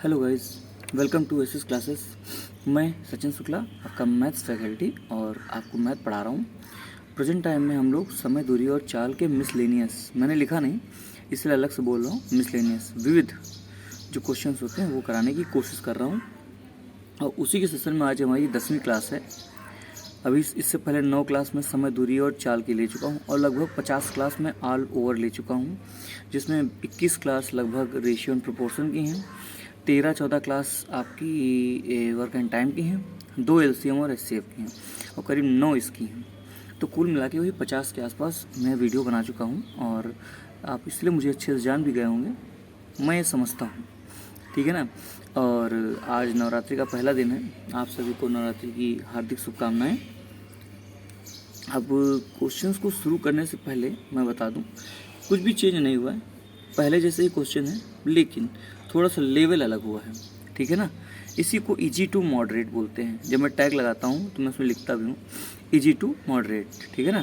Hello guys, welcome to SS classes. मैं सचिन शुक्ला, आपका maths faculty, और आपको मैथ पढ़ा रहा हूँ। प्रेजेंट टाइम में हम लोग समय, दूरी और चाल के मिसलेनियस, मैंने लिखा नहीं इसलिए अलग से बोल रहा हूँ, मिसलेनियस विविध जो क्वेश्चंस होते हैं वो कराने की कोशिश कर रहा हूँ। और उसी के सेशन में आज हमारी 10वीं क्लास है। अभी इससे पहले 9 क्लास में समय, दूरी और चाल की ले चुका हूँ और लगभग 50 क्लास में ऑल ओवर ले चुका हूँ, जिसमें 21 क्लास लगभग रेशियो एंड प्रोपोर्शन की हैं, 13-14 क्लास आपकी वर्क एंड टाइम की हैं, 2 एलसीएम और एचसीएफ की हैं और करीब 9 इसकी हैं। तो कुल मिला के वही 50 के आसपास मैं वीडियो बना चुका हूँ और आप इसलिए मुझे अच्छे से जान भी गए होंगे, मैं ये समझता हूँ, ठीक है ना। और आज नवरात्रि का पहला दिन है, आप सभी को नवरात्रि की हार्दिक शुभकामनाएं। अब क्वेश्चंस को शुरू करने से पहले मैं बता दूं, कुछ भी चेंज नहीं हुआ है, पहले जैसे ही क्वेश्चन है, लेकिन थोड़ा सा लेवल अलग हुआ है, ठीक है ना। इसी को इजी टू मॉडरेट बोलते हैं। जब मैं टैग लगाता हूँ तो मैं उसमें लिखता भी हूँ इजी टू मॉडरेट, ठीक है ना,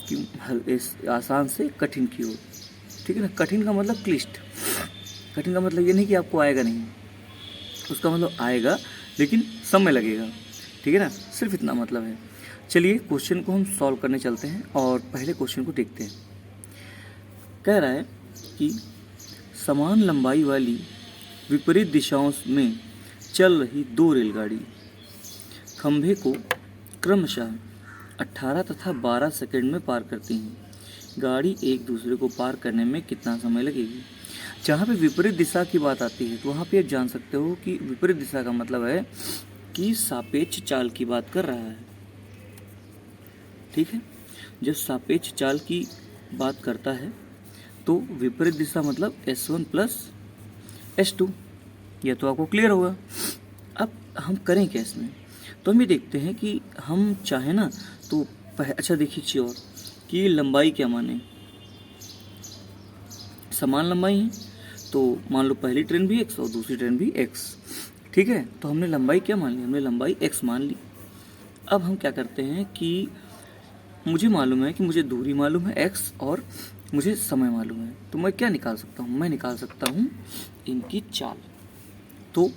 कि इस आसान से कठिन की ओर, ठीक है ना। कठिन का मतलब क्लिष्ट, कठिन का मतलब ये नहीं कि आपको आएगा नहीं, उसका मतलब आएगा लेकिन समय लगेगा, ठीक है ना, सिर्फ इतना मतलब है। चलिए क्वेश्चन को हम सॉल्व करने चलते हैं और पहले क्वेश्चन को देखते हैं। कह रहा है कि समान लंबाई वाली विपरीत दिशाओं में चल रही 2 रेलगाड़ी खंभे को क्रमशः 18 तथा 12 सेकंड में पार करती हैं। गाड़ी एक दूसरे को पार करने में कितना समय लगेगी। जहाँ पे विपरीत दिशा की बात आती है तो वहाँ पे आप जान सकते हो कि विपरीत दिशा का मतलब है कि सापेक्ष चाल की बात कर रहा है, ठीक है। जब सापेक्ष चाल की बात करता है तो विपरीत दिशा मतलब S1 प्लस S2, यह तो आपको क्लियर होगा। अब हम करें क्या इसमें, तो हम ये देखते हैं कि हम चाहे ना तो अच्छा देखिए और कि लंबाई क्या माने, समान लंबाई है तो मान लो पहली ट्रेन भी x और दूसरी ट्रेन भी x, ठीक है। तो हमने लंबाई क्या मान ली, हमने लंबाई x मान ली। अब हम क्या करते हैं कि मुझे मालूम है कि मुझे दूरी मालूम है x और मुझे समय मालूम है, तो मैं क्या निकाल सकता हूँ, मैं निकाल सकता हूँ इनकी चाल। तो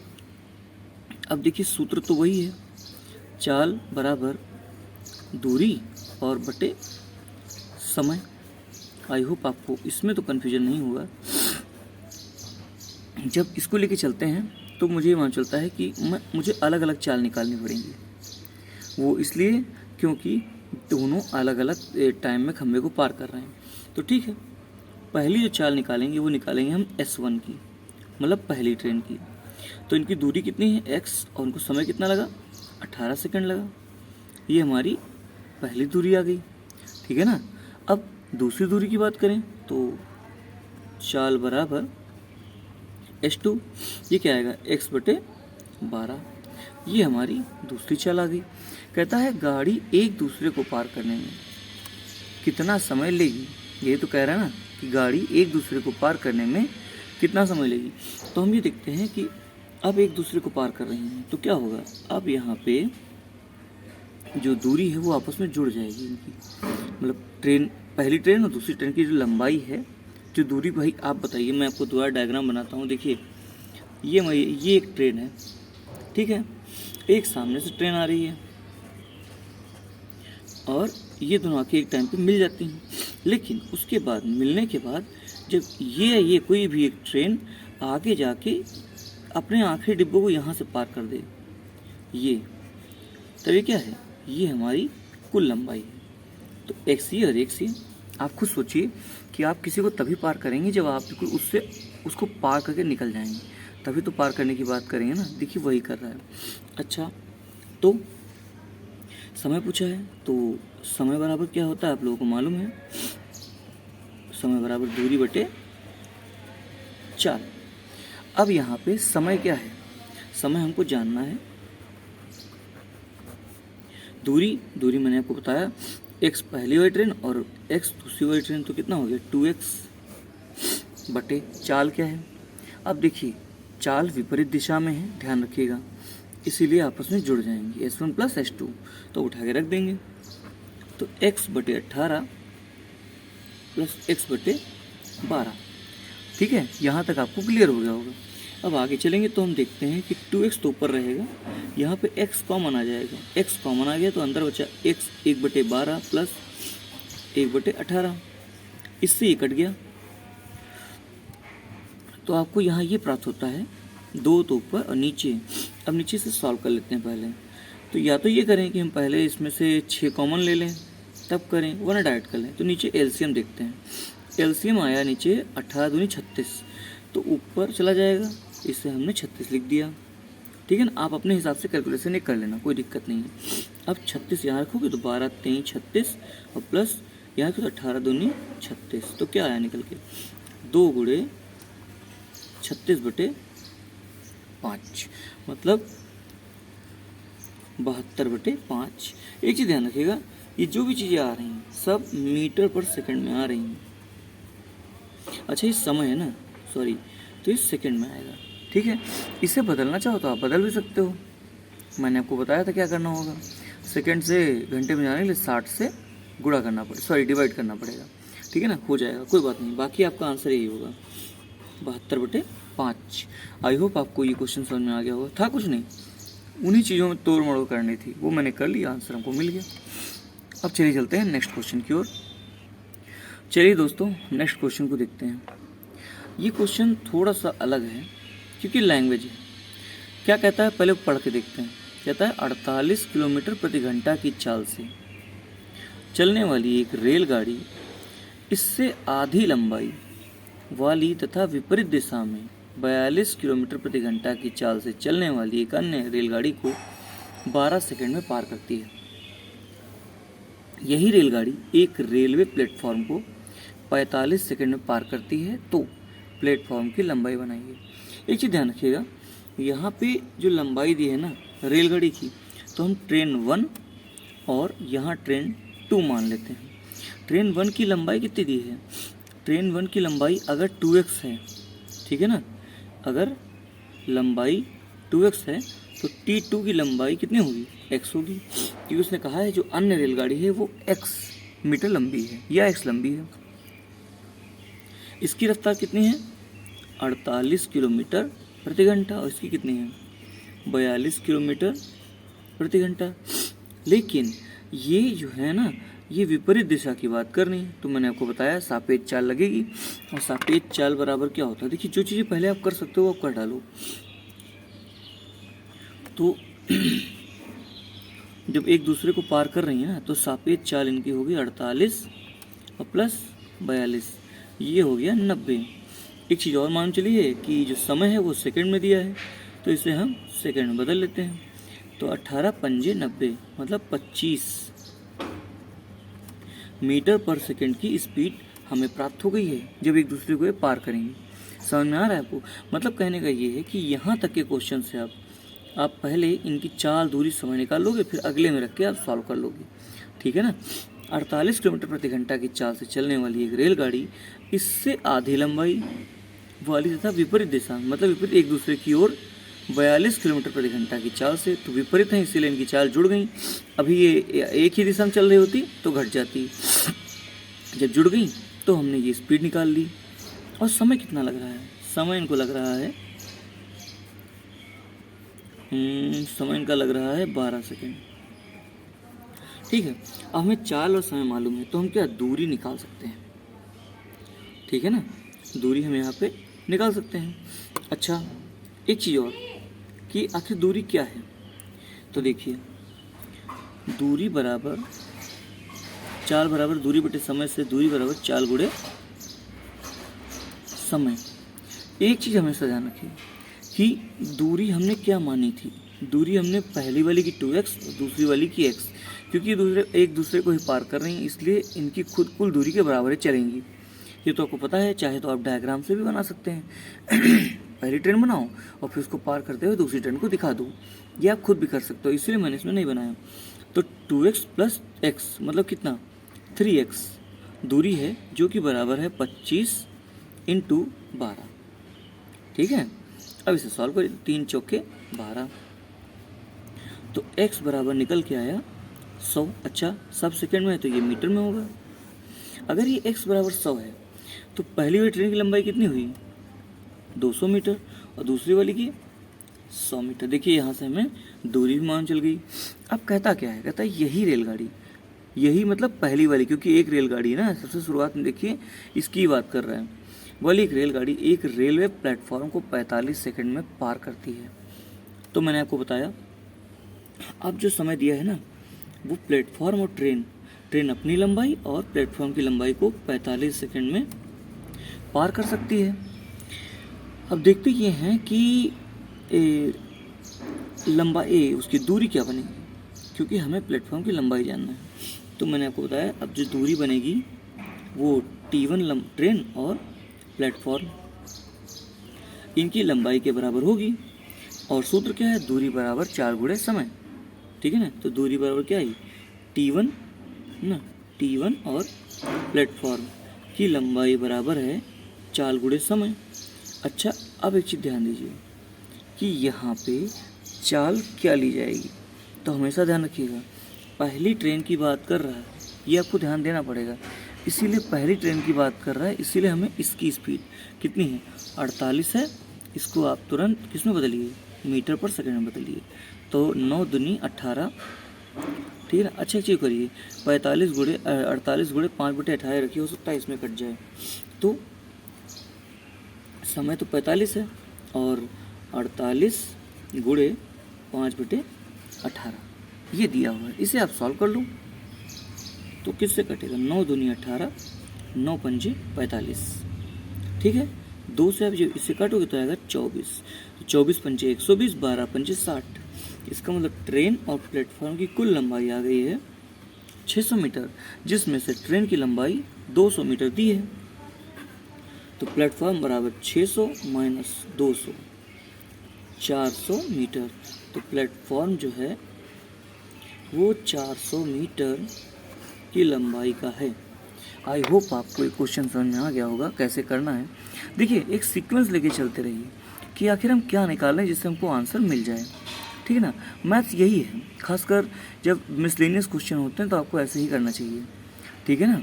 अब देखिए सूत्र तो वही है, चाल बराबर दूरी और बटे समय। आई होप आपको इसमें तो कन्फ्यूजन नहीं हुआ। जब इसको लेके चलते हैं तो मुझे ये मान चलता है कि मुझे अलग अलग चाल निकालनी पड़ेंगी। वो इसलिए क्योंकि दोनों अलग अलग टाइम में खंभे को पार कर रहे हैं। तो ठीक है, पहली जो चाल निकालेंगे वो निकालेंगे हम S1 की, मतलब पहली ट्रेन की। तो इनकी दूरी कितनी है x और उनको समय कितना लगा, 18 सेकंड लगा। ये हमारी पहली दूरी आ गई, ठीक है ना। अब दूसरी दूरी की बात करें तो चाल बराबर S2, ये क्या आएगा x बटे 12, ये हमारी दूसरी चाल आ गई। कहता है गाड़ी एक दूसरे को पार करने में कितना समय लेगी। ये तो कह रहा है ना कि गाड़ी एक दूसरे को पार करने में कितना समय लेगी। तो हम ये देखते हैं कि अब एक दूसरे को पार कर रही हैं तो क्या होगा, अब यहाँ पे जो दूरी है वो आपस में जुड़ जाएगी इनकी, मतलब ट्रेन, पहली ट्रेन और दूसरी ट्रेन की जो लंबाई है, जो दूरी, भाई आप बताइए, मैं आपको दोबारा डायग्राम बनाता हूँ। देखिए ये एक ट्रेन है, ठीक है, एक सामने से ट्रेन आ रही है और ये दोनों आके एक टाइम पे मिल जाती हैं। लेकिन उसके बाद मिलने के बाद जब ये कोई भी एक ट्रेन आगे जाके अपने आखिरी डिब्बों को यहाँ से पार कर दे, ये तभी क्या है, ये हमारी कुल लंबाई है। तो x ये और x ये, आप खुद सोचिए कि आप किसी को तभी पार करेंगे जब आप उससे उसको पार करके निकल जाएंगे, तभी तो पार करने की बात करेंगे ना। देखिए वही कर रहा है। अच्छा, तो समय पूछा है तो समय बराबर क्या होता है आप लोगों को मालूम है, समय बराबर दूरी बटे चाल। अब यहाँ पे समय क्या है, समय हमको जानना है, दूरी मैंने आपको बताया x पहली वाली ट्रेन और x दूसरी वाली ट्रेन, तो कितना हो गया 2x बटे चाल क्या है। अब देखिए चाल विपरीत दिशा में है, ध्यान रखिएगा, इसीलिए आपस में जुड़ जाएंगे, S1 प्लस S2, तो उठा के रख देंगे। तो x बटे 18 प्लस x बटे 12, ठीक है, यहाँ तक आपको क्लियर हो गया होगा। अब आगे चलेंगे तो हम देखते हैं कि 2x तो ऊपर रहेगा, यहाँ पे x कॉमन आ जाएगा, x कॉमन आ गया तो अंदर बचा x 1/12 प्लस 1/18, इससे ये कट गया तो आपको यहाँ ये प्राप्त होता है 2 तो ऊपर और नीचे। अब नीचे से सॉल्व कर लेते हैं पहले, तो या तो ये करें कि हम पहले इसमें से 6 कॉमन ले लें तब करें, वरना डायरेक्ट कर लें। तो नीचे एलसीएम देखते हैं, एलसीएम आया नीचे 18 दूनी 36, तो ऊपर चला जाएगा, इससे हमने 36 लिख दिया। ठीक है ना, आप अपने हिसाब से कैलकुलेशन एक कर लेना, कोई दिक्कत नहीं है। अब 36 यहाँ रखोगे तो 12 3 36 और प्लस यहाँ रखो तो 18 दूनी 36, तो क्या आया निकल के 2 गुणे 36/5 मतलब 72/5। एक चीज़ ध्यान रखिएगा, ये जो भी चीज़ें आ रही हैं सब मीटर पर सेकंड में आ रही हैं। अच्छा ये समय है ना, सॉरी, तो ये सेकंड में आएगा। ठीक है, इसे बदलना चाहो तो आप बदल भी सकते हो, मैंने आपको बताया था क्या करना होगा। सेकंड से घंटे में जाने के लिए 60 से गुणा करना पड़ेगा, सॉरी डिवाइड करना पड़ेगा। ठीक है ना, हो जाएगा, कोई बात नहीं। बाकी आपका आंसर यही होगा 72/5। आई होप आपको ये क्वेश्चन समझ में आ गया होगा। था कुछ नहीं, उन्हीं चीज़ों में तोड़ मड़ोड़ करनी थी, वो मैंने कर लिया, आंसर हमको मिल गया। अब चलिए चलते हैं नेक्स्ट क्वेश्चन की ओर। चलिए दोस्तों नेक्स्ट क्वेश्चन को देखते हैं। ये क्वेश्चन थोड़ा सा अलग है क्योंकि लैंग्वेज है। क्या कहता है पहले पढ़ के देखते हैं। कहता है 48 किलोमीटर प्रति घंटा की चाल से चलने वाली एक रेलगाड़ी इससे आधी लंबाई वाली तथा विपरीत दिशा में 42 किलोमीटर प्रति घंटा की चाल से चलने वाली एक अन्य रेलगाड़ी को 12 सेकंड में पार करती है। यही रेलगाड़ी एक रेलवे प्लेटफॉर्म को 45 सेकंड में पार करती है, तो प्लेटफॉर्म की लंबाई बनाइए। एक चीज़ ध्यान रखिएगा, यहाँ पे जो लंबाई दी है ना रेलगाड़ी की, तो हम ट्रेन 1 और यहाँ ट्रेन 2 मान लेते हैं। ट्रेन 1 की लंबाई कितनी दी है, ट्रेन 1 की लंबाई अगर 2x है, ठीक है ना, अगर लंबाई 2x है तो T2 की लंबाई कितनी होगी, x होगी, क्योंकि उसने कहा है जो अन्य रेलगाड़ी है वो x मीटर लंबी है या x लंबी है। इसकी रफ्तार कितनी है 48 किलोमीटर प्रति घंटा और इसकी कितनी है 42 किलोमीटर प्रति घंटा। लेकिन ये जो है ना, ये विपरीत दिशा की बात करनी है, तो मैंने आपको बताया सापेक्ष चाल लगेगी, और सापेक्ष चाल बराबर क्या होता है, देखिए जो चीज़ें पहले आप कर सकते हो वो आप कर डालो। तो जब एक दूसरे को पार कर रही है ना, तो सापेक्ष चाल इनकी होगी 48 और प्लस 42, ये हो गया 90। एक चीज़ और मान चलिए कि जो समय है वो सेकंड में दिया है, तो इसे हम सेकंड में बदल लेते हैं, तो 18 पंजे 90 मतलब 25 मीटर पर सेकंड की स्पीड हमें प्राप्त हो गई है जब एक दूसरे को ये पार करेंगे। समझ में आ रहा है आपको, मतलब कहने का ये है कि यहाँ तक के क्वेश्चन से आप पहले इनकी चाल दूरी समय निकाल लोगे, फिर अगले में रख के आप सॉल्व कर लोगे। ठीक है ना, 48 किलोमीटर प्रति घंटा की चाल से चलने वाली एक रेलगाड़ी इससे आधी लंबाई वाली तथा विपरीत दिशा, मतलब विपरीत एक दूसरे की ओर 42 किलोमीटर प्रति घंटा की चाल से, तो विपरीत है इसीलिए इनकी चाल जुड़ गई। अभी ये एक ही दिशा में चल रही होती तो घट जाती, जब जुड़ गई तो हमने ये स्पीड निकाल ली। और समय कितना लग रहा है, समय इनको लग रहा है समय इनका लग रहा है 12 सेकेंड। ठीक है, अब हमें चाल और समय मालूम है तो हम क्या दूरी निकाल सकते हैं। ठीक है ना, दूरी हम यहाँ पे निकाल सकते हैं। अच्छा एक चीज़ और कि आखिर दूरी क्या है, तो देखिए दूरी बराबर चाल बराबर दूरी बटे समय से दूरी बराबर चाल गुणे समय। एक चीज़ हमेशा ध्यान रखिए कि दूरी हमने क्या मानी थी, दूरी हमने पहली वाली की 2x और दूसरी वाली की x, क्योंकि एक दूसरे को ही पार कर रही हैं इसलिए इनकी खुद कुल दूरी के बराबर ही चलेंगी। ये तो आपको पता है, चाहे तो आप डायग्राम से भी बना सकते हैं पहली ट्रेन बनाओ और फिर उसको पार करते हुए दूसरी ट्रेन को दिखा दो, ये आप खुद भी कर सकते हो, इसलिए मैंने इसमें नहीं बनाया। तो 2x प्लस x मतलब कितना 3x दूरी है जो कि बराबर है 25 × 12। ठीक है, अब इसे सॉल्व करिए, 3 चौके 12, तो x बराबर निकल के आया 100। अच्छा सब सेकंड में है तो ये मीटर में होगा। अगर ये x बराबर 100 है तो पहली वाली ट्रेन की लंबाई कितनी हुई 200 मीटर, और दूसरी वाली की 100 मीटर। देखिए यहाँ से हमें दूरी भी मालूम चल गई। अब कहता क्या है, कहता है यही रेलगाड़ी, यही मतलब पहली वाली, क्योंकि एक रेलगाड़ी है ना, सबसे शुरुआत में देखिए इसकी बात कर रहा है। वाली एक रेलगाड़ी एक रेलवे प्लेटफॉर्म को 45 सेकंड में पार करती है। तो मैंने आपको बताया, अब जो समय दिया है ना, वो प्लेटफॉर्म और ट्रेन अपनी लंबाई और प्लेटफॉर्म की लंबाई को 45 सेकंड में पार कर सकती है। अब देखते ये हैं कि लंबाई उसकी दूरी क्या बनेगी, क्योंकि हमें प्लेटफॉर्म की लंबाई जानना है। तो मैंने आपको बताया, अब जो दूरी बनेगी वो T1 ट्रेन और प्लेटफॉर्म इनकी लंबाई के बराबर होगी। और सूत्र क्या है, दूरी बराबर 4 गुणे समय, ठीक है ना। तो दूरी बराबर क्या है, T1 ना, T1 और प्लेटफॉर्म की लंबाई बराबर है 4 गुणे समय। अच्छा, अब एक चीज़ ध्यान दीजिए कि यहाँ पे चाल क्या ली जाएगी, तो हमेशा ध्यान रखिएगा पहली ट्रेन की बात कर रहा है, ये आपको ध्यान देना पड़ेगा। इसीलिए पहली ट्रेन की बात कर रहा है, इसीलिए हमें इसकी स्पीड कितनी है, 48 है। इसको आप तुरंत किस में बदलिए, मीटर पर सेकंड में बदलिए। तो 9 दूनी 18, ठीक है ना। अच्छा चीज़ करिए, 45 गुणे 48 गुणे 5/18 रखिए, हो सकता है इसमें कट जाए। तो समय तो 45 है और 48 गुणे 5/18 ये दिया हुआ है। इसे आप सॉल्व कर लो तो किससे कटेगा, 9 दूनी 18, 9 पंजे 45, ठीक है। 2 से आप जब इससे काटोगे तो आएगा 24, 24 पंजे 120, 12 पंजे 60। इसका मतलब ट्रेन और प्लेटफॉर्म की कुल लंबाई आ गई है 600 मीटर, जिसमें से ट्रेन की लंबाई 200 मीटर दी है। तो प्लेटफॉर्म बराबर 600 माइनस 200, 400 मीटर। तो प्लेटफॉर्म जो है वो 400 मीटर की लंबाई का है। आई होप आपको एक क्वेश्चन समझ में आ गया होगा कैसे करना है। देखिए, एक सीक्वेंस लेके चलते रहिए कि आखिर हम क्या निकाल रहे हैं जिससे हमको आंसर मिल जाए, ठीक है ना। मैथ्स यही है, खासकर जब मिसलेनियस क्वेश्चन होते हैं तो आपको ऐसे ही करना चाहिए, ठीक है ना।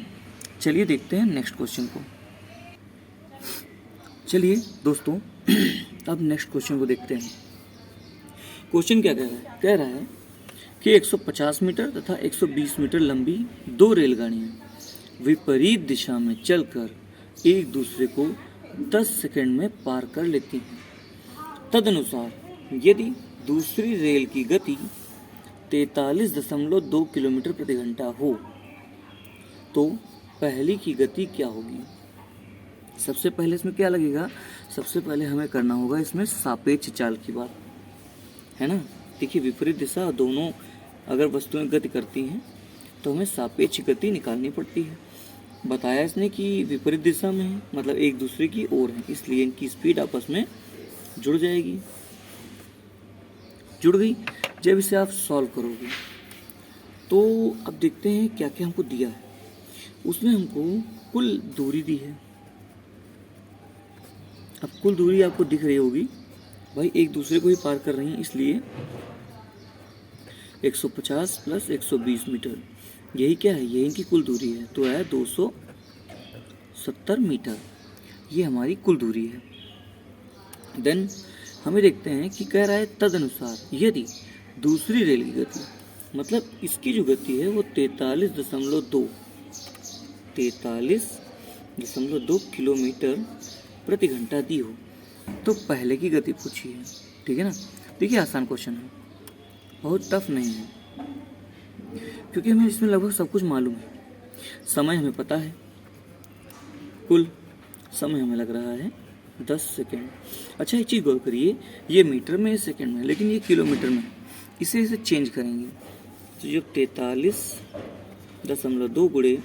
चलिए देखते हैं नेक्स्ट क्वेश्चन को। चलिए दोस्तों अब नेक्स्ट क्वेश्चन को देखते हैं। क्वेश्चन क्या कह रहा है, कह रहा है कि 150 मीटर तथा 120 मीटर लंबी 2 रेलगाड़ियां विपरीत दिशा में चलकर एक दूसरे को 10 सेकंड में पार कर लेती हैं। तदनुसार यदि दूसरी रेल की गति 43.2 किलोमीटर प्रति घंटा हो तो पहली की गति क्या होगी। सबसे पहले इसमें क्या लगेगा, सबसे पहले हमें करना होगा इसमें सापेक्ष चाल की बात, है ना। देखिए, विपरीत दिशा दोनों अगर वस्तुएं गति करती हैं तो हमें सापेक्ष गति निकालनी पड़ती है। बताया इसने कि विपरीत दिशा में है, मतलब एक दूसरे की ओर है, इसलिए इनकी स्पीड आपस में जुड़ जाएगी, जुड़ गई। जब इसे आप सॉल्व करोगे तो अब देखते हैं क्या क्या हमको दिया है। उसमें हमको कुल दूरी दी है। अब कुल दूरी आपको दिख रही होगी, भाई एक दूसरे को ही पार कर रही हैं, इसलिए 150 प्लस 120 मीटर, यही क्या है, यही इनकी कुल दूरी है। तो है 270 मीटर, ये हमारी कुल दूरी है। देन हमें देखते हैं कि कह रहा है तदनुसार यदि दूसरी रेल की गति, मतलब इसकी जो गति है वो 43.2 किलोमीटर प्रति घंटा दी हो तो पहले की गति पूछी है, ठीक है ना। देखिए, आसान क्वेश्चन है, बहुत टफ नहीं है, क्योंकि हमें इसमें लगभग सब कुछ मालूम है। समय हमें पता है, कुल समय हमें लग रहा है 10 सेकेंड। अच्छा, एक चीज़ गौर करिए, ये मीटर में, सेकेंड में, लेकिन ये किलोमीटर में, इसे चेंज करेंगे तो जो 43.2 गुणे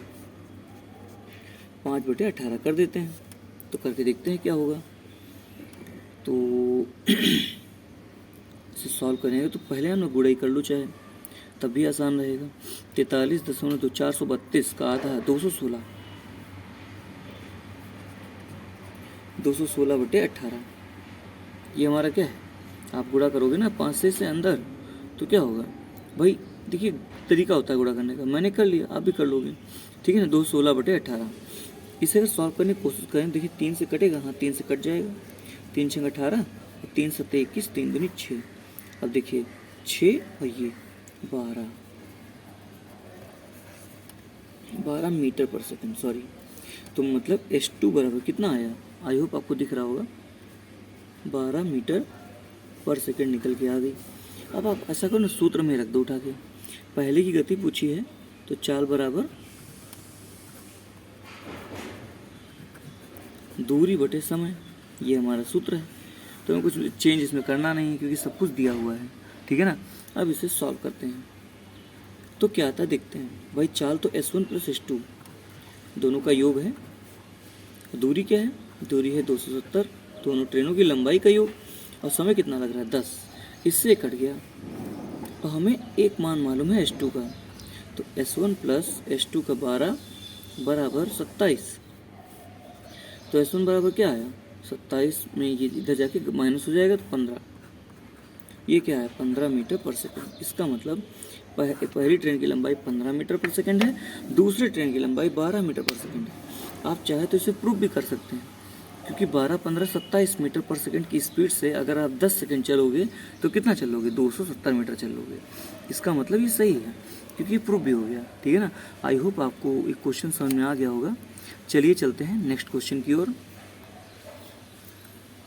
5/18 कर देते हैं, तो करके देखते हैं क्या होगा। तो इसे सॉल्व करेंगे तो पहले हम गुणाई कर लो, चाहे तब भी आसान रहेगा। 43.432 का आधा 216, 216/18, ये हमारा क्या है, आप गुणा करोगे ना 5 से अंदर तो क्या होगा। भाई देखिए, तरीका होता है गुणा करने का, मैंने कर लिया, आप भी कर लोगे, ठीक है ना। 216/18 इसे अगर सॉल्व करने की कोशिश करें, देखिए 3 से कटेगा, हाँ 3 से कट जाएगा, 3 6 18, 3 सत्ते 21, 3 दूनी 6। अब देखिए 6 और ये 12 मीटर पर सेकंड, सॉरी। तो मतलब S2 बराबर कितना आया, आई होप आपको दिख रहा होगा, 12 मीटर पर सेकंड निकल के आ गई। अब आप ऐसा करो ना, सूत्र में रख दो उठा के, पहले की गति पूछी है तो चाल बराबर दूरी बटे समय, ये हमारा सूत्र है। तो हमें कुछ चेंज इसमें करना नहीं है क्योंकि सब कुछ दिया हुआ है, ठीक है ना। अब इसे सॉल्व करते हैं तो क्या आता है देखते हैं। भाई चाल तो S1 प्लस S2 दोनों का योग है, दूरी क्या है, दूरी है 270, दोनों ट्रेनों की लंबाई का योग, और समय कितना लग रहा है 10, इससे कट गया। तो हमें एक मान मालूम है S2 का, तो S1 प्लस S2 का 12 बराबर 27। तो S1 बराबर क्या आया, 27 में ये इधर जाके माइनस हो जाएगा तो 15, ये क्या है 15 मीटर पर सेकंड। इसका मतलब पहली ट्रेन की लंबाई 15 मीटर पर सेकंड है, दूसरी ट्रेन की लंबाई 12 मीटर पर सेकंड है। आप चाहे तो इसे प्रूफ भी कर सकते हैं, क्योंकि 12, 15, 27 मीटर पर सेकंड की स्पीड से अगर आप 10 सेकंड चलोगे तो कितना चलोगे, 270 मीटर चलोगे। इसका मतलब ये सही है क्योंकि प्रूफ भी हो गया, ठीक है ना। आई होप आपको एक क्वेश्चन समझ में आ गया होगा। चलिए चलते हैं नेक्स्ट क्वेश्चन की ओर।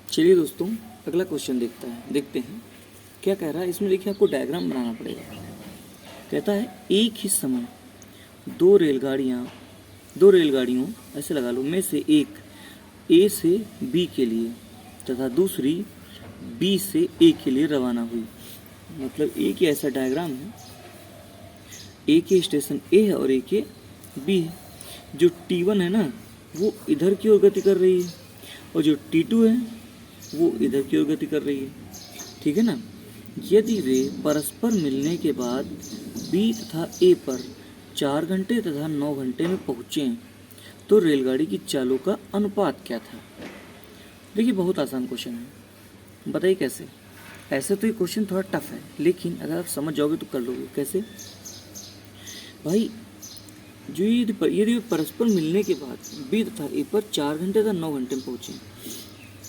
चलिए दोस्तों अगला क्वेश्चन देखते हैं क्या कह रहा है। इसमें देखिए आपको डायग्राम बनाना पड़ेगा। कहता है एक ही समय दो रेलगाड़ियों ऐसे लगा लो में से एक A से B के लिए तथा दूसरी B से A के लिए रवाना हुई। मतलब एक ही ऐसा डायग्राम है, एक ही स्टेशन A है और एक ही B है। जो T1 है ना वो इधर की ओर गति कर रही है और जो T2 है वो इधर की ओर गति कर रही है, ठीक है ना। यदि वे परस्पर मिलने के बाद B तथा A पर 4 घंटे तथा 9 घंटे में पहुँचे तो रेलगाड़ी की चालों का अनुपात क्या था। देखिए बहुत आसान क्वेश्चन है, बताइए कैसे। ऐसे तो ये क्वेश्चन थोड़ा टफ है, लेकिन अगर आप समझ जाओगे तो कर लोगे। कैसे भाई, जो यदि परस्पर मिलने के बाद B तथा A पर 4 घंटे तथा 9 घंटे में पहुँचे,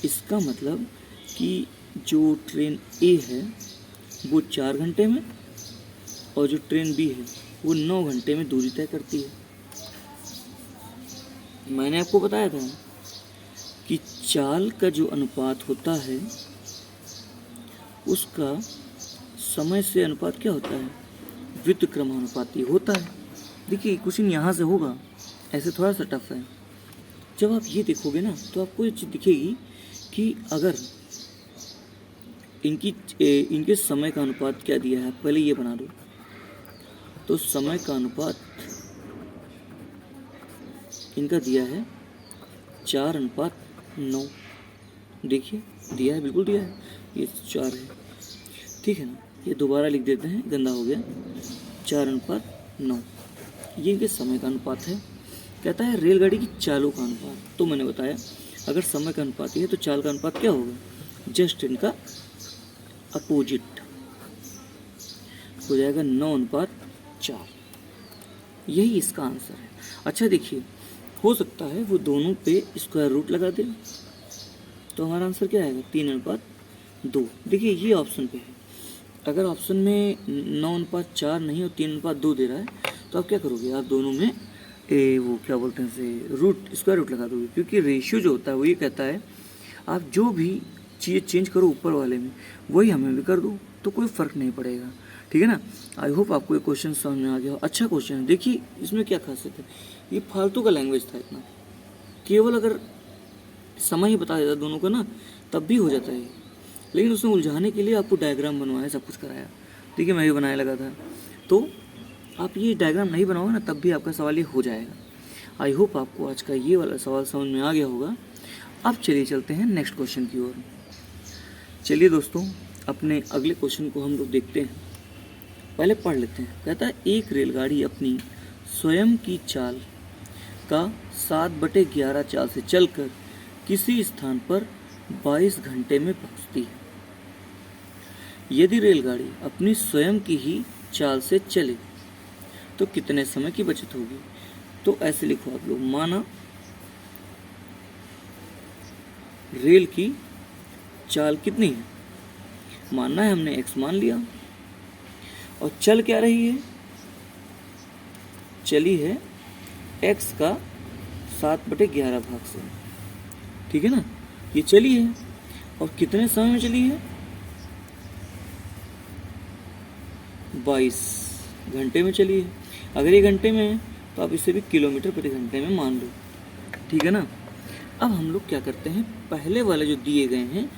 इसका मतलब कि जो ट्रेन A है वो 4 घंटे में और जो ट्रेन B है वो 9 घंटे में दूरी तय करती है। मैंने आपको बताया था कि चाल का जो अनुपात होता है उसका समय से अनुपात क्या होता है, व्युत्क्रमानुपाती होता है। देखिए क्वेश्चन यहाँ से होगा, ऐसे थोड़ा सा टफ है। जब आप ये देखोगे ना तो आपको ये चीज़ दिखेगी कि अगर इनके समय का अनुपात क्या दिया है, पहले ये बना दो। तो समय का अनुपात इनका दिया है 4:9। देखिए दिया है, बिल्कुल दिया है, ये 4 है, ठीक है ना। ये दोबारा लिख देते हैं, गंदा हो गया। 4:9 ये इनके समय का अनुपात है। कहता है रेलगाड़ी की चालों का अनुपात। तो मैंने बताया अगर समय का अनुपात है तो चाल का अनुपात क्या होगा, जस्ट इनका अपोजिट हो जाएगा, 9:4। यही इसका आंसर है। अच्छा देखिए, हो सकता है वो दोनों पे स्क्वायर रूट लगा दे, तो हमारा आंसर क्या आएगा, 3:2। देखिए ये ऑप्शन पे है। अगर ऑप्शन में 9:4 नहीं और 3:2 दे रहा है तो आप क्या करोगे, आप दोनों में वो क्या बोलते हैं से स्क्वायर रूट लगा दोगे, क्योंकि रेशियो जो होता है वो ये कहता है आप जो भी चीज़ चेंज करो ऊपर वाले में वही हमें भी कर दो, तो कोई फ़र्क नहीं पड़ेगा, ठीक है ना। आई होप आपको ये क्वेश्चन समझ में आ गया हो। अच्छा क्वेश्चन है। देखिए इसमें क्या खासियत है, ये फालतू का लैंग्वेज था इतना, केवल अगर समय ही बता देता दोनों का ना तब भी हो जाता है, लेकिन उसमें उलझाने के लिए आपको डायग्राम बनवाया, सब कुछ कराया। देखिए मैं भी बनाने लगा था, तो आप ये डायग्राम नहीं बनाओगे ना तब भी आपका सवाल ये हो जाएगा। आई होप आपको आज का ये वाला सवाल समझ में आ गया होगा। अब चलिए चलते हैं नेक्स्ट क्वेश्चन की ओर। चलिए दोस्तों अपने अगले क्वेश्चन को हम लोग देखते हैं, पहले पढ़ लेते हैं। कहता है एक रेलगाड़ी अपनी स्वयं की चाल का 7/11 चाल से चलकर किसी स्थान पर 22 घंटे में पहुंचती है। यदि रेलगाड़ी अपनी स्वयं की ही चाल से चले तो कितने समय की बचत होगी। तो ऐसे लिखो आप लोग, माना रेल की चाल कितनी है, मानना है हमने x मान लिया, और चल क्या रही है, चली है x का 7/11 भाग से, ठीक है ना। ये चली है और कितने समय में चली है, 22 घंटे में चली है। अगर ये घंटे में है तो आप इसे भी किलोमीटर प्रति घंटे में मान लो, ठीक है ना। अब हम लोग क्या करते हैं, पहले वाले जो दिए गए हैं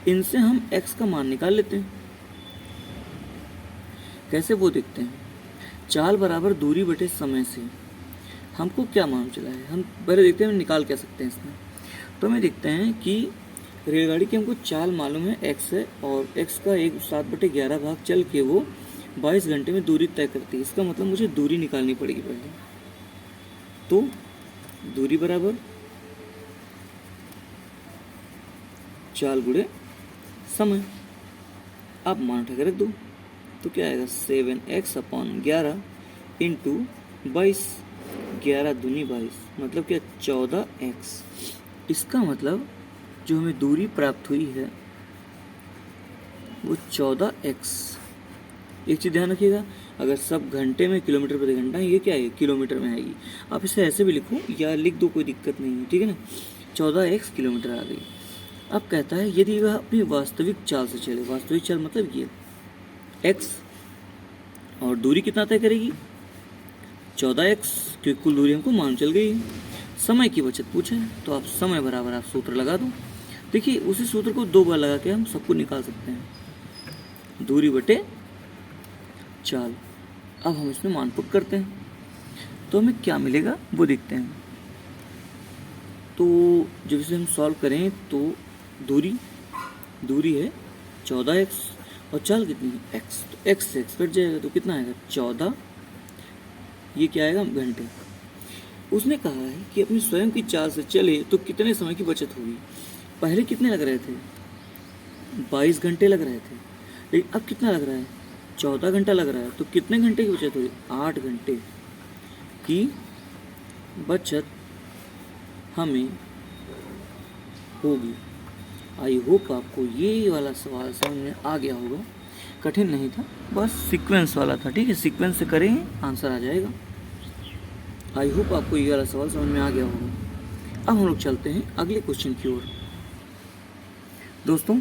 इनसे हम x का मान निकाल लेते हैं। कैसे, वो देखते हैं। चाल बराबर दूरी बटे समय से हमको क्या मालूम चला है, हम पहले देखते हैं हम निकाल क्या सकते हैं इसमें। तो हमें देखते हैं कि रेलगाड़ी की हमको चाल मालूम है x है, और x का 7/11 भाग चल के वो 22 घंटे में दूरी तय करती है। इसका मतलब मुझे दूरी निकालनी पड़ेगी पहले। तो दूरी बराबर चाल गुणे समय। अब मान उठा के रख दो, तो क्या आएगा, 7x/11 इंटू 22, 11 दूनी 22, मतलब क्या 14x। इसका मतलब जो हमें दूरी प्राप्त हुई है वो 14x। एक चीज़ ध्यान रखिएगा, अगर सब घंटे में किलोमीटर प्रति घंटा है, ये क्या है, किलोमीटर में आएगी। आप इसे ऐसे भी लिखो या लिख दो, कोई दिक्कत नहीं है, ठीक है ना। 14x किलोमीटर आ गई। अब कहता है यदि वह अपनी वास्तविक चाल से चले, वास्तविक चाल मतलब ये x, और दूरी कितना तय करेगी, 14x, क्योंकि कुल दूरी हमको मालूम चल गई। समय की बचत पूछे तो आप समय बराबर आप सूत्र लगा दो। देखिए उसी सूत्र को 2 बार लगा के हम सबको निकाल सकते हैं, दूरी बटे चाल। अब हम इसमें मान पुट करते हैं तो हमें क्या मिलेगा वो देखते हैं। तो जब इसे हम सॉल्व करें तो दूरी है 14x और चाल कितनी है x, तो x से x कट जाएगा तो कितना आएगा 14, ये क्या आएगा घंटे। उसने कहा है कि अपनी स्वयं की चाल से चले तो कितने समय की बचत होगी। पहले कितने लग रहे थे, 22 घंटे लग रहे थे, लेकिन अब कितना लग रहा है, 14 घंटा लग रहा है। तो कितने घंटे की बचत होगी, 8 घंटे की बचत हमें होगी। आई होप आपको ये वाला सवाल समझ में आ गया होगा, कठिन नहीं था, बस सीक्वेंस वाला था, ठीक है। सीक्वेंस से करेंगे आंसर आ जाएगा। आई होप आपको ये वाला सवाल समझ में आ गया होगा। अब हम लोग चलते हैं अगले क्वेश्चन की ओर। दोस्तों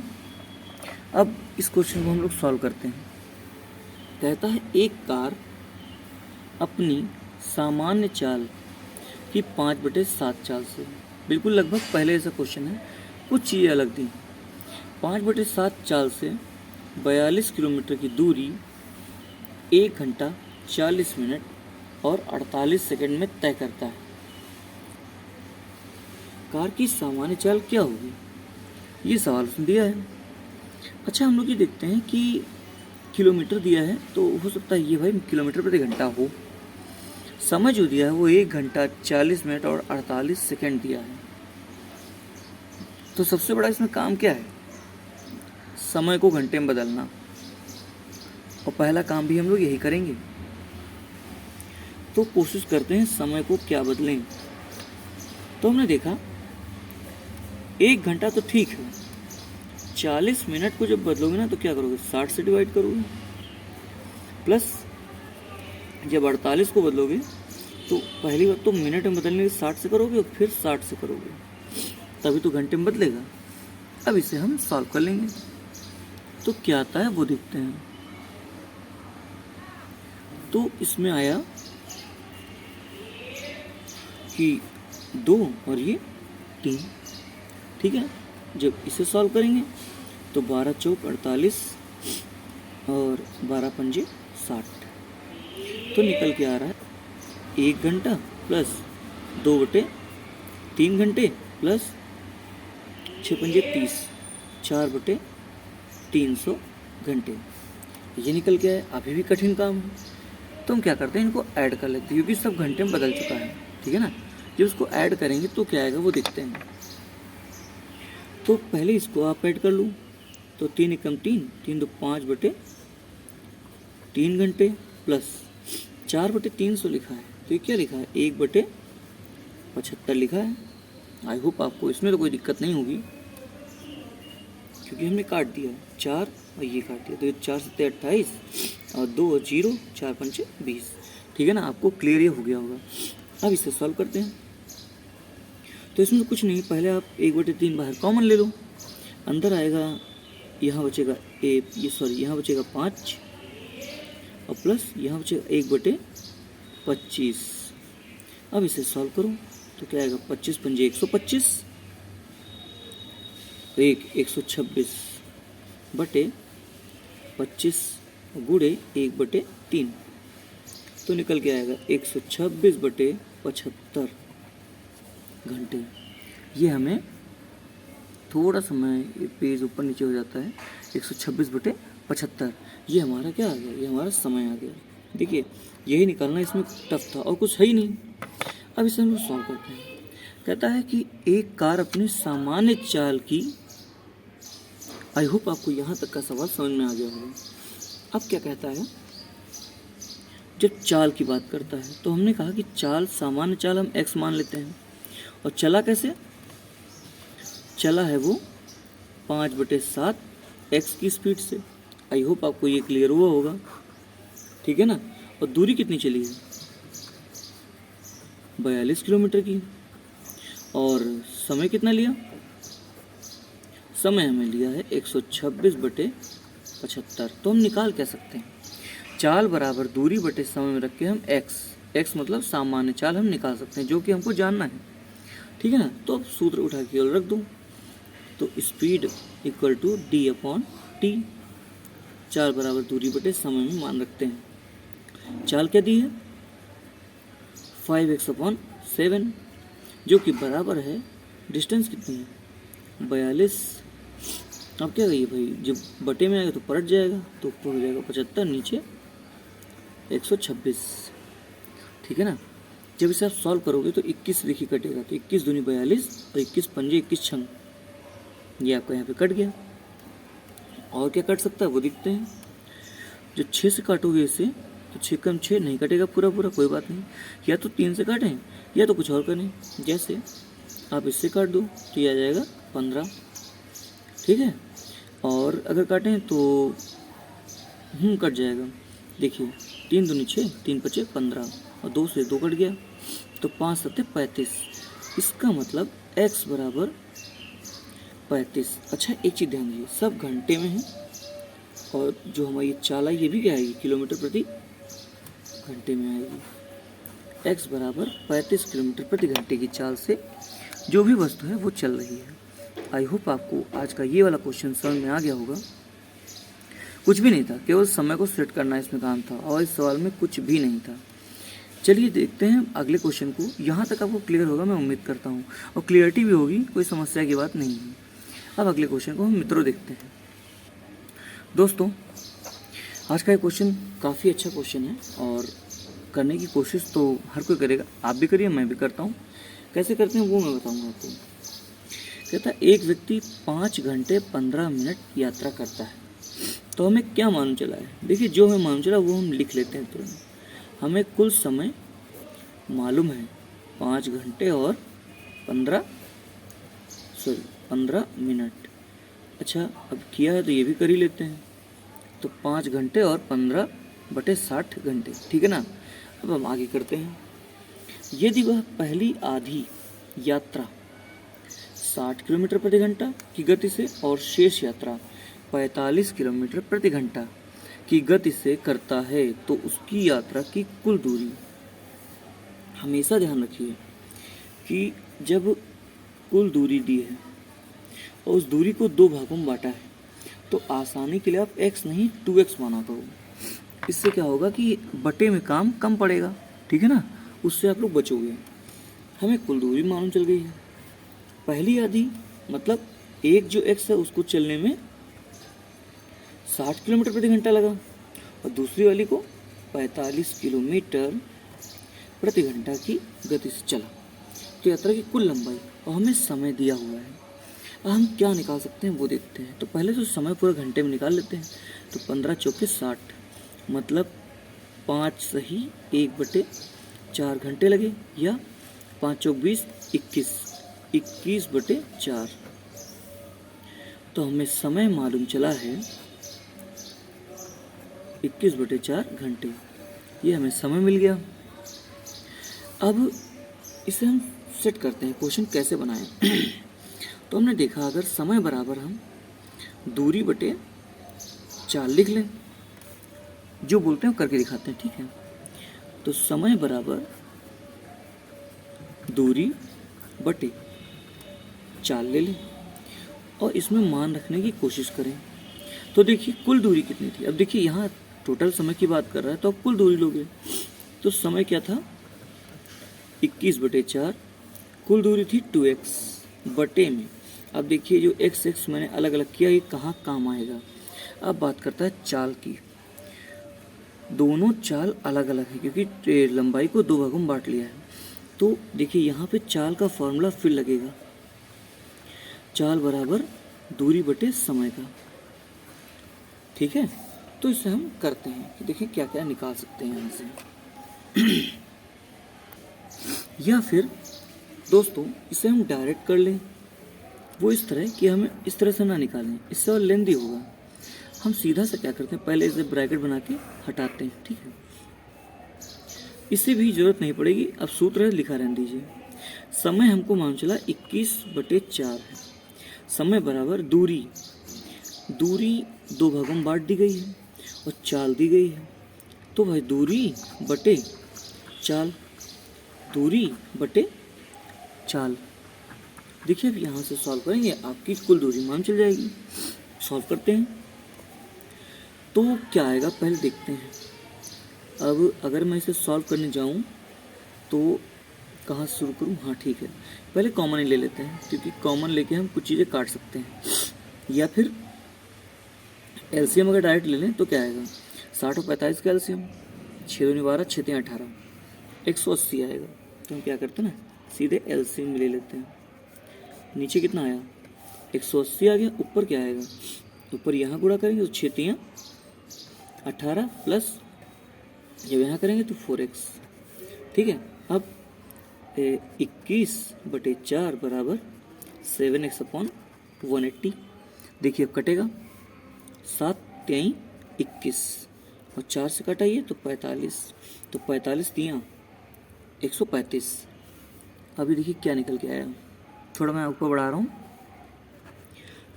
अब इस क्वेश्चन को हम लोग सॉल्व करते हैं। कहता है एक कार अपनी सामान्य चाल की 5/7 चाल से, बिल्कुल लगभग पहले ऐसा क्वेश्चन है, कुछ चीज़ें अलग थी। 5/7 चाल से 42 किलोमीटर की दूरी 1 घंटा 40 मिनट और 48 सेकंड में तय करता है। कार की सामान्य चाल क्या होगी, ये सवाल उसने दिया है। अच्छा हम लोग ये देखते हैं कि किलोमीटर दिया है, तो हो सकता है ये भाई किलोमीटर प्रति घंटा हो। समय जो दिया है वो 1 घंटा 40 मिनट और 48 सेकंड दिया है। तो सबसे बड़ा इसमें काम क्या है, समय को घंटे में बदलना, और पहला काम भी हम लोग यही करेंगे। तो कोशिश करते हैं समय को क्या बदलें। तो हमने देखा 1 घंटा तो ठीक है, 40 मिनट को जब बदलोगे ना तो क्या करोगे, 60 से डिवाइड करोगे, प्लस जब 48 को बदलोगे तो पहली बात तो मिनट में बदलने के 60 से करोगे और फिर 60 से करोगे, तभी तो घंटे में बदलेगा। अब इसे हम सॉल्व कर लेंगे, तो क्या आता है वो देखते हैं। तो इसमें आया कि 2 और ये 3, ठीक है। जब इसे सॉल्व करेंगे तो 12 चौक 48 और 12 पंजे 60, तो निकल के आ रहा है 1 घंटा प्लस 2/3 घंटे प्लस 6 पंजे 30, 4/300 घंटे, ये निकल के आया। अभी भी कठिन काम है, तो हम क्या करते हैं, इनको ऐड कर लेते हैं, क्योंकि सब घंटे में बदल चुका है, ठीक है ना। जब इसको ऐड करेंगे तो क्या आएगा वो देखते हैं। तो पहले इसको आप ऐड कर लूँ, तो 3 एकम 3, 3 2 5/3 घंटे प्लस 4/300 लिखा है, तो ये क्या लिखा है 1/75 लिखा है। आई होप आपको इसमें तो कोई दिक्कत नहीं होगी। क्योंकि हमने काट दिया 4 और ये काट दिया, तो ये 4 7 28 और 2 और 0, 4 5 20। ठीक है ना, आपको क्लियर ये हो गया होगा। अब इसे सॉल्व करते हैं। तो इसमें तो कुछ नहीं, पहले आप 1/3 बाहर कॉमन ले लो, अंदर आएगा, यहाँ बचेगा यहाँ बचेगा 5 और प्लस यहाँ बचेगा 1/25। अब इसे सॉल्व करो तो क्या आएगा, 25 पंजे 125, 126 बटे 25 गुणे 1/3, तो निकल के आएगा 126/75 घंटे। ये हमें थोड़ा समय पेज ऊपर नीचे हो जाता है, 126/75, ये हमारा क्या आ गया, ये हमारा समय आ गया। देखिए यही निकालना इसमें टफ था और कुछ है ही नहीं। अब इसे हम लोग सॉल्व करते हैं। कहता है कि एक कार अपनी सामान्य चाल की, आई होप आपको यहाँ तक का सवाल समझ में आ गया होगा। अब क्या कहता है, जब चाल की बात करता है तो हमने कहा कि चाल, सामान्य चाल हम x मान लेते हैं, और चला कैसे, चला है वो 5/7 x की स्पीड से। आई होप आपको ये क्लियर हुआ होगा, ठीक है ना। और दूरी कितनी चली है, 42 किलोमीटर की। और समय कितना लिया, समय हमें लिया है 126/75। तो हम निकाल क्या सकते हैं, चाल बराबर दूरी बटे समय में रख के हम x मतलब सामान्य चाल हम निकाल सकते हैं, जो कि हमको जानना है। ठीक है ना, तो अब सूत्र उठा के रख दूँ, तो स्पीड इक्वल टू d/t, चाल बराबर दूरी बटे समय में मान रखते हैं। चाल क्या दी है, 5x/7, जो कि बराबर है, डिस्टेंस कितनी है, 42। अब क्या कहिए भाई, जब बटे में आएगा तो पलट जाएगा, तो ऊपर हो जाएगा 75, नीचे 126। ठीक है ना। जब इसे आप सॉल्व करोगे तो 21 देखिए कटेगा, तो 21 दूनी 42 और 21 पंजे 21 छंग, ये आपका यहाँ पे कट गया। और क्या कट सकता है वो देखते हैं। जो 6 से काटोगे इसे तो 6 कम 6 नहीं कटेगा पूरा, कोई बात नहीं, या तो 3 से काटें या तो कुछ और करें। जैसे आप इससे काट दो तो ये आ जाएगा 15, ठीक है। और अगर काटें तो कट जाएगा, देखिए 3 दूनी 6, 3 5 15 और 2 से 2 कट गया, तो 5 7 35। इसका मतलब x बराबर 35। अच्छा एक चीज़ ध्यान दीजिए, सब घंटे में है, और जो हमारी चाल है ये भी क्या आएगी, किलोमीटर प्रति घंटे में आएगी। x बराबर 35 किलोमीटर प्रति घंटे की चाल से जो भी वस्तु है वो चल रही है। आई होप आपको आज का ये वाला क्वेश्चन समझ में आ गया होगा। कुछ भी नहीं था, केवल समय को सेट करना इसमें काम था, और इस सवाल में कुछ भी नहीं था। चलिए देखते हैं अगले क्वेश्चन को। यहाँ तक आपको क्लियर होगा मैं उम्मीद करता हूँ, और क्लियरिटी भी होगी, कोई समस्या की बात नहीं है। अब अगले क्वेश्चन को हम मित्रों देखते हैं। दोस्तों आज का ये क्वेश्चन काफ़ी अच्छा क्वेश्चन है, और करने की कोशिश तो हर कोई करेगा, आप भी करिए, मैं भी करता हूँ। कैसे करते हैं वो मैं बताऊँगा आपको। कहता है एक व्यक्ति 5 घंटे 15 मिनट यात्रा करता है, तो हमें क्या मालूम चला है। देखिए जो हमें मालूम चला वो हम लिख लेते हैं तुरंत। हमें कुल समय मालूम है 5 घंटे और 15 मिनट। अच्छा अब किया है तो ये भी कर ही लेते हैं, तो 5 घंटे और 15/60 घंटे, ठीक है ना। अब हम आगे करते हैं। यदि वह पहली आधी यात्रा 60 किलोमीटर प्रति घंटा की गति से और शेष यात्रा 45 किलोमीटर प्रति घंटा की गति से करता है, तो उसकी यात्रा की कुल दूरी, हमेशा ध्यान रखिए कि जब कुल दूरी दी है और उस दूरी को 2 भागों में बांटा है, तो आसानी के लिए आप x नहीं 2x माना करो। इससे क्या होगा कि बटे में काम कम पड़ेगा, ठीक है ना, उससे आप लोग बचोगे। हमें कुल दूरी मालूम चल गई है। पहली आधी मतलब एक जो x है उसको चलने में 60 किलोमीटर प्रति घंटा लगा, और दूसरी वाली को 45 किलोमीटर प्रति घंटा की गति से चला, तो यात्रा की कुल लंबाई, और हमें समय दिया हुआ है। अब हम क्या निकाल सकते हैं वो देखते हैं। तो पहले तो समय पूरे घंटे में निकाल लेते हैं, तो 15 चौके 60 मतलब 5 सही 1/4 घंटे लगे, या 5 चौक 20 21 21/4। तो हमें समय मालूम चला है 21/4 घंटे। ये हमें समय मिल गया। अब इसे हम सेट करते हैं, क्वेश्चन कैसे बनाएं। तो हमने देखा अगर समय बराबर हम दूरी बटे चाल लिख लें, जो बोलते हैं करके दिखाते हैं, ठीक है। तो समय बराबर दूरी बटे चाल ले लें और इसमें मान रखने की कोशिश करें। तो देखिए कुल दूरी कितनी थी। अब देखिए यहाँ टोटल समय की बात कर रहा है तो अब कुल दूरी लोगे। तो समय क्या था 21/4, कुल दूरी थी 2x बटे में। अब देखिए जो x मैंने अलग अलग किया, ये कहाँ काम आएगा। अब बात करता है चाल की। दोनों चाल अलग अलग है क्योंकि लंबाई को 2 भागों में बांट लिया है। तो देखिए यहाँ पे चाल का फॉर्मूला फिर लगेगा, चाल बराबर दूरी बटे समय का, ठीक है। तो इसे हम करते हैं कि देखिए क्या क्या निकाल सकते हैं यहाँ से। या फिर दोस्तों इसे हम डायरेक्ट कर लें, वो इस तरह कि हमें इस तरह से ना निकालें, इससे और लेंदी होगा। हम सीधा से क्या करते हैं, पहले इसे ब्रैकेट बना के हटाते हैं, ठीक है। इससे भी जरूरत नहीं पड़ेगी, अब सूत्र लिखा रहने दीजिए। समय हमको मालूम चला 21/4 है। समय बराबर दूरी 2 भागों में बांट दी गई है और चाल दी गई है। तो भाई दूरी बटे चाल, दूरी बटे चाल। देखिए अब यहाँ से सॉल्व करेंगे, आपकी कुल दूरी मालूम चल जाएगी। सॉल्व करते हैं तो क्या आएगा पहले देखते हैं। अब अगर मैं इसे सॉल्व करने जाऊँ तो कहाँ से शुरू करूँ। हाँ ठीक है, पहले कॉमन ही ले लेते हैं क्योंकि कॉमन लेके हम कुछ चीज़ें काट सकते हैं। या फिर एलसीएम अगर डायरेक्ट ले लें तो क्या आएगा, 60 और 45 का एलसीएम, 6 दूनी 12, 6 3 18, 180 आएगा। तो हम क्या करते हैं ना, सीधे एलसीएम ले लेते हैं। नीचे कितना आया 180 आ गया, ऊपर क्या आएगा, ऊपर यहाँ गुणा करेंगे तो 6 3 18 प्लस जब यहाँ करेंगे तो 4x, ठीक है। अब 21/4 बराबर 7x/180। देखिए अब कटेगा, 7 3 21 और 4 से कटाइए तो 45, तो 45 3 135। अभी देखिए क्या निकल के आया, थोड़ा मैं ऊपर बढ़ा रहा हूँ।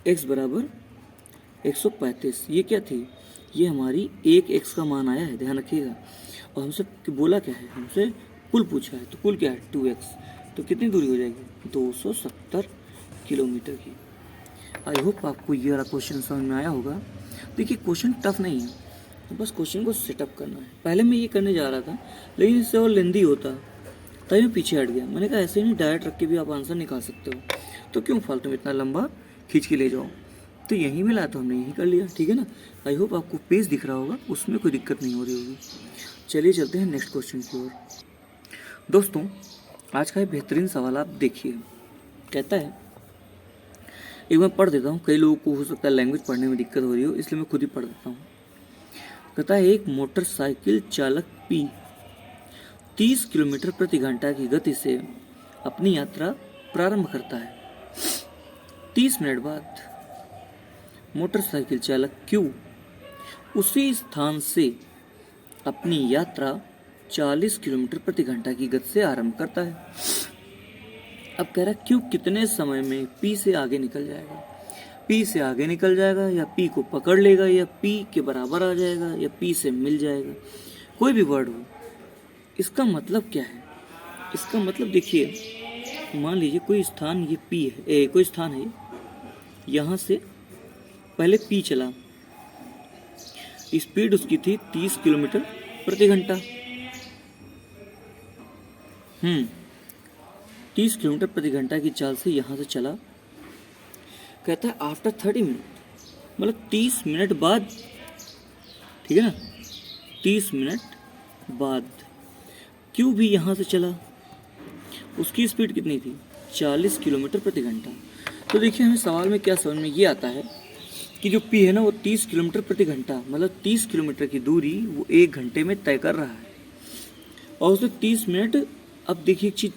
x बराबर 135, ये क्या थी, ये हमारी एक x का मान आया है, ध्यान रखिएगा। और हमसे बोला क्या है, हमसे कुल पूछा है, तो कुल क्या है 2x। तो कितनी दूरी हो जाएगी 270 किलोमीटर की। आई होप आपको ये वाला क्वेश्चन समझ में आया होगा। देखिए क्वेश्चन टफ नहीं है, तो बस क्वेश्चन को सेटअप करना है। पहले मैं ये करने जा रहा था लेकिन इससे और लेंदी होता, तभी मैं पीछे हट गया। मैंने कहा ऐसे नहीं, डायरेक्ट रख के भी आप आंसर निकाल सकते हो, तो क्यों फालतू में इतना लंबा खींच के ले जाओ। तो यहीं मिला तो हमने यहीं कर लिया, ठीक है ना। आई होप आपको पेज दिख रहा होगा, उसमें कोई दिक्कत नहीं हो रही होगी। चलिए चलते हैं नेक्स्ट क्वेश्चन की ओर। दोस्तों आज का एक बेहतरीन सवाल आप देखिए, कहता है, एक मैं पढ़ देता हूँ, कई लोगों को हो सकता है लैंग्वेज पढ़ने में दिक्कत हो रही हो, इसलिए मैं खुद ही पढ़ देता हूँ। कहता है एक मोटरसाइकिल चालक P 30 किलोमीटर प्रति घंटा की गति से अपनी यात्रा प्रारंभ करता है। 30 मिनट बाद मोटरसाइकिल चालक Q उसी स्थान से अपनी यात्रा 40 किलोमीटर प्रति घंटा की गति से आरंभ करता है। अब कह रहा है Q कितने समय में P से आगे निकल जाएगा। P से आगे निकल जाएगा या P को पकड़ लेगा या P के बराबर आ जाएगा या P से मिल जाएगा, कोई भी वर्ड हो। इसका मतलब क्या है, इसका मतलब देखिए, मान लीजिए कोई स्थान ये P है, कोई स्थान है, यहाँ से पहले P चला, स्पीड उसकी थी 30 किलोमीटर प्रति घंटा। 30 किलोमीटर प्रति घंटा की चाल से यहाँ से चला। कहता है आफ्टर 30 मिनट, मतलब 30 मिनट बाद, ठीक है ना, 30 मिनट बाद Q भी यहाँ से चला, उसकी स्पीड कितनी थी 40 किलोमीटर प्रति घंटा। तो देखिए हमें सवाल में क्या समझ में ये आता है कि जो P है ना वो 30 किलोमीटर प्रति घंटा, मतलब 30 किलोमीटर की दूरी वो 1 घंटे में तय कर रहा है, और उसने 30 मिनट। अब देखिए एक चीज़,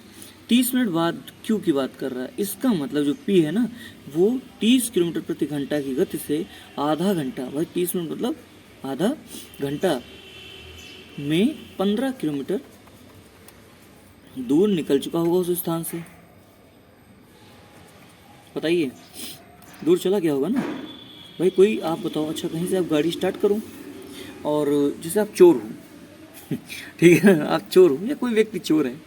30 मिनट बाद क्यू की बात कर रहा है, इसका मतलब जो पी है ना वो 30 किलोमीटर प्रति घंटा की गति से आधा घंटा, भाई 30 मिनट मतलब आधा घंटा में 15 किलोमीटर दूर निकल चुका होगा उस स्थान से। बताइए दूर चला गया होगा ना भाई। कोई आप बताओ, अच्छा कहीं से आप गाड़ी स्टार्ट करो और जैसे आप चोर हो ठीक है, आप चोर हो या कोई व्यक्ति चोर है,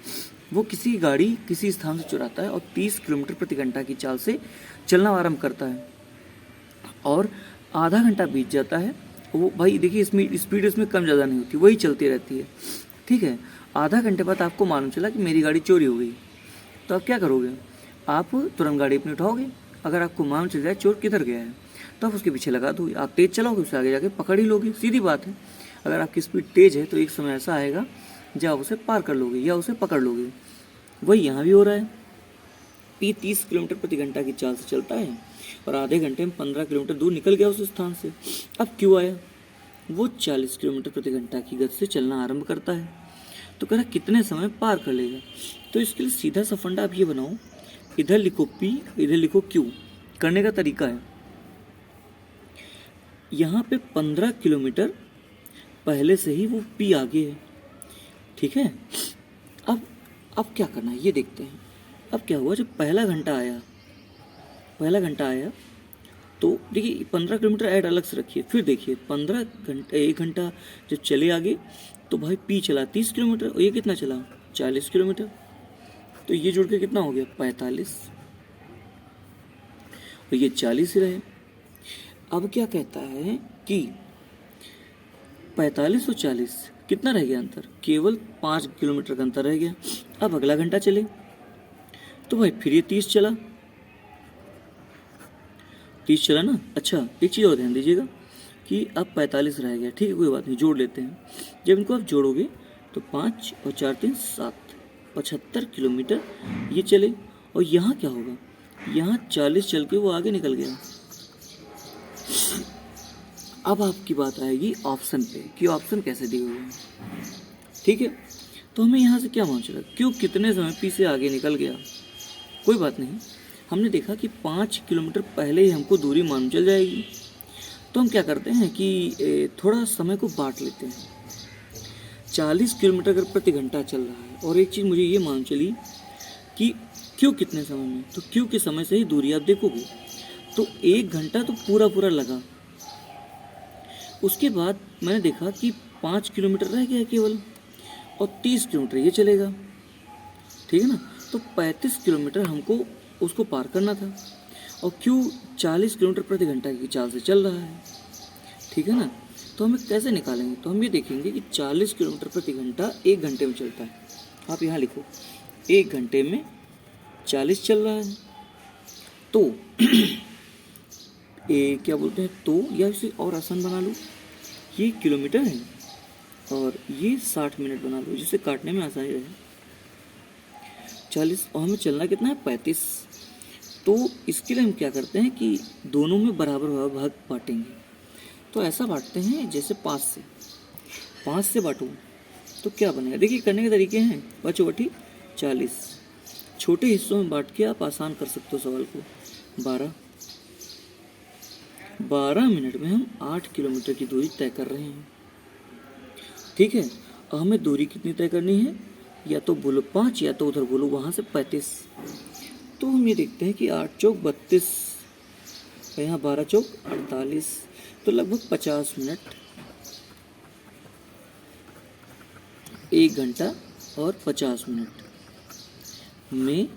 वो किसी गाड़ी किसी स्थान से चुराता है और 30 किलोमीटर प्रति घंटा की चाल से चलना आरंभ करता है और आधा घंटा बीत जाता है। वो भाई देखिए स्पीड इसमें कम ज़्यादा नहीं होती, वही चलती रहती है, ठीक है। आधा घंटे बाद आपको मालूम चला कि मेरी गाड़ी चोरी हो गई, तो आप क्या करोगे? आप तुरंत गाड़ी अपनी उठाओगे। अगर आपको मालूम चल जाए चोर किधर गया है तो आप उसके पीछे लगा दो, आप तेज़ चलाओगे, उससे आगे जाके पकड़ ही लोगे, सीधी बात है। अगर आपकी स्पीड तेज़ है तो एक समय ऐसा आएगा जब आप उसे पार कर लोगे या उसे पकड़ लोगे। वही यहाँ भी हो रहा है। पी 30 किलोमीटर प्रति घंटा की चाल से चलता है और आधे घंटे में 15 किलोमीटर दूर निकल गया उस स्थान से। अब क्यों आया? वो 40 किलोमीटर प्रति घंटा की गति से चलना आरंभ करता है, तो कह रहा कितने समय पार कर लेगा। तो इसके लिए सीधा सा फंडा आप ये बनाओ, इधर लिखो पी, इधर लिखो क्यू। करने का तरीका है, यहाँ पे 15 किलोमीटर पहले से ही वो पी आगे है, ठीक है। अब क्या करना है ये देखते हैं। अब क्या हुआ, जब पहला घंटा आया तो देखिए 15 किलोमीटर ऐड अलग से रखिए, फिर देखिए 15 घंटे 1 घंटा जब चले आगे तो भाई पी चला 30 किलोमीटर और ये कितना चला 40 किलोमीटर, तो ये जुड़ के कितना हो गया 45 और ये 40 ही रहे। अब क्या कहता है कि 45 और 40 कितना रह गया अंतर, केवल 5 किलोमीटर का अंतर रह गया। अब अगला घंटा चले तो भाई फिर ये 30 चला ना। अच्छा एक चीज़ और ध्यान दीजिएगा कि अब 45 रह गया, ठीक है कोई बात नहीं, जोड़ लेते हैं। जब इनको आप जोड़ोगे तो 5 और 4 3 7 75 किलोमीटर ये चले और यहाँ क्या होगा, यहाँ 40 चल के वो आगे निकल गया। अब आपकी बात आएगी ऑप्शन पे कि ऑप्शन कैसे दिए हुए हैं, ठीक है। तो हमें यहाँ से क्या मालूम चला, क्यों कितने समय पी से आगे निकल गया। कोई बात नहीं, हमने देखा कि 5 किलोमीटर पहले ही हमको दूरी मालूम चल जाएगी, तो हम क्या करते हैं कि थोड़ा समय को बांट लेते हैं। 40 किलोमीटर अगर प्रति घंटा चल रहा है और एक चीज़ मुझे ये मालूम चली कि क्यों कितने समय में, तो क्यों के समय से ही दूरी आप देखोगे तो 1 घंटा तो पूरा लगा। उसके बाद मैंने देखा कि 5 किलोमीटर रह गया केवल और 30 किलोमीटर ये चलेगा, ठीक है ना। तो 35 किलोमीटर हमको उसको पार करना था और क्यों 40 किलोमीटर प्रति घंटा की चाल से चल रहा है, ठीक है ना। तो हमें कैसे निकालेंगे, तो हम ये देखेंगे कि 40 किलोमीटर प्रति घंटा 1 घंटे में चलता है। आप यहाँ लिखो 1 घंटे में 40 चल रहा है, तो क्या बोलते हैं, तो या इसे और आसान बना लो, ये किलोमीटर है और ये 60 मिनट बना लो जिससे काटने में आसानी रहे। 40 और हमें चलना कितना है 35, तो इसके लिए हम क्या करते हैं कि दोनों में बराबर भाग बांटेंगे। तो ऐसा बांटते हैं जैसे 5 से बांटो तो क्या बनेगा, देखिए करने के तरीके हैं बचोबटी 40 छोटे हिस्सों में बांट के आप आसान कर सकते हो सवाल को। 12 मिनट में हम 8 किलोमीटर की दूरी तय कर रहे हैं, ठीक है। और हमें दूरी कितनी तय करनी है, या तो बोलो 5 या तो उधर बोलो वहाँ से 35। तो हम ये देखते हैं कि 8 चौक 32 और यहाँ 12 चौक 48, तो लगभग 50 मिनट, 1 घंटा और 50 मिनट में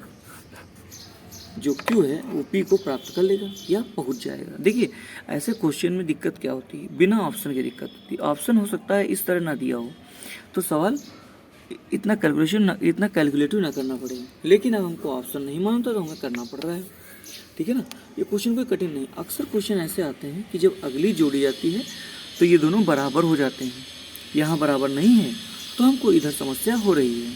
जो क्यू है वो पी को प्राप्त कर लेगा या पहुंच जाएगा। देखिए ऐसे क्वेश्चन में दिक्कत क्या होती है, बिना ऑप्शन की दिक्कत होती है। ऑप्शन हो सकता है इस तरह ना दिया हो तो सवाल इतना कैलकुलेटिव ना करना पड़े, लेकिन अब हमको ऑप्शन नहीं मालूम था तो हमें करना पड़ रहा है, ठीक है ना। ये क्वेश्चन कोई कठिन नहीं। अक्सर क्वेश्चन ऐसे आते हैं कि जब अगली जोड़ी जाती है तो ये दोनों बराबर हो जाते हैं, यहाँ बराबर नहीं है तो हमको इधर समस्या हो रही है।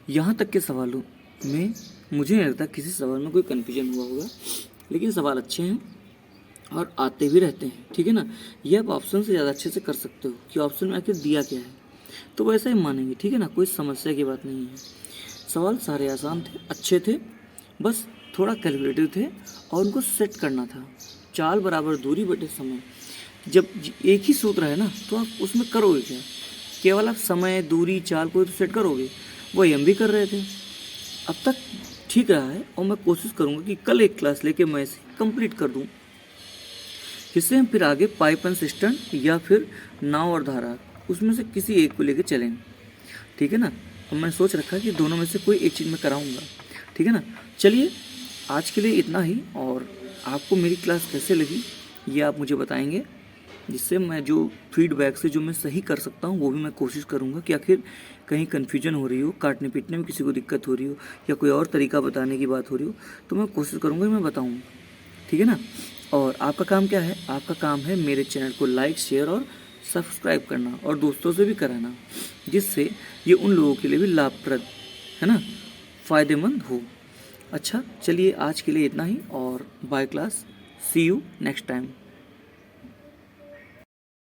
यहाँ तक के सवालों में मुझे नहीं लगता किसी सवाल में कोई कन्फ्यूजन हुआ होगा, लेकिन सवाल अच्छे हैं और आते भी रहते हैं, ठीक है ना। ये आप ऑप्शन से ज़्यादा अच्छे से कर सकते हो कि ऑप्शन में आखिर दिया क्या है, तो वैसा ही मानेंगे, ठीक है ना, कोई समस्या की बात नहीं है। सवाल सारे आसान थे, अच्छे थे, बस थोड़ा कैलकुलेटिव थे और उनको सेट करना था। चाल बराबर दूरी बटे समय, जब एक ही सूत्र है ना तो आप उसमें करोगे क्या? केवल आप समय, दूरी, चाल को तो सेट करोगे। वही हम भी कर रहे थे। अब तक ठीक रहा है और मैं कोशिश करूँगा कि कल एक क्लास लेके मैं इसे कंप्लीट कर दूँ। इससे हम फिर आगे पाइप एंड सिस्टम या फिर नाव और धारा, उसमें से किसी एक को लेके चलेंगे। ठीक है ना? अब मैंने सोच रखा है कि दोनों में से कोई एक चीज़ मैं कराऊंगा। ठीक है ना? चलिए आज के लिए इतना ही, और आपको मेरी क्लास कैसे लगी ये आप मुझे बताएंगे, जिससे मैं जो फीडबैक से जो मैं सही कर सकता हूँ वो भी मैं कोशिश करूँगा कि आखिर कहीं कन्फ्यूजन हो रही हो, काटने पीटने में किसी को दिक्कत हो रही हो या कोई और तरीका बताने की बात हो रही हो तो मैं कोशिश करूँगा कि मैं बताऊँ। ठीक है ना? और आपका काम क्या है? आपका काम है मेरे चैनल को लाइक, शेयर और सब्सक्राइब करना और दोस्तों से भी कराना, जिससे ये उन लोगों के लिए भी लाभप्रद, है ना, फ़ायदेमंद हो। अच्छा चलिए आज के लिए इतना ही और bye class, see you next time.